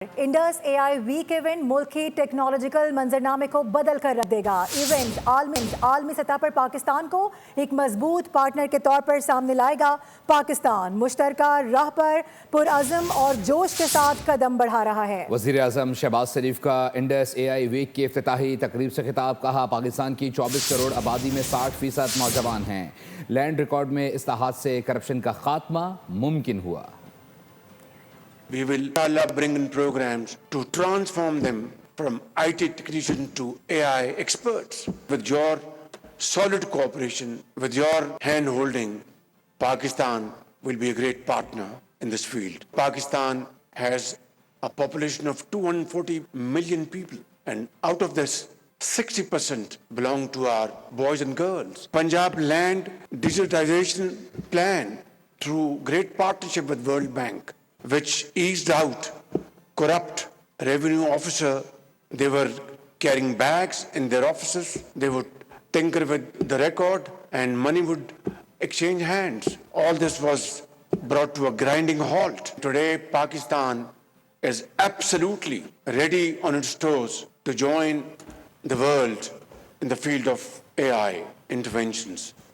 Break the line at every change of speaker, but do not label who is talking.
Indus AI week event मुल्क की technological मंजरनामे को बदल कर रख देगा। इवेंट आलमी सतह पर पाकिस्तान को एक मजबूत पार्टनर के तौर पर सामने लाएगा। पाकिस्तान मुश्तरका राह पर पुरअज़म और जोश के साथ कदम बढ़ा रहा है।
वज़ीर आज़म शहबाज शरीफ का इंडस एआई वीक की इफ्तिताही तकरीब से खिताब। कहा, पाकिस्तान की 24 करोड़ आबादी में 60% नौजवान हैं। लैंड रिकॉर्ड में इस्लाहात से करप्शन का खात्मा मुमकिन हुआ।
We will inshallah bring in programs to transform them from IT technicians to AI experts. With your solid cooperation, with your hand-holding, Pakistan will be a great partner in this field. Pakistan has a population of 240 million people, and out of this, 60% belong to our boys and girls. Punjab Land Digitization Plan, through great partnership with World Bank, which eased out corrupt revenue officer. They were carrying bags in their offices. They would tinker with the record and money would exchange hands. All this was brought to a grinding halt. Today, Pakistan is absolutely ready on its toes to join the world in the field of AI interventions.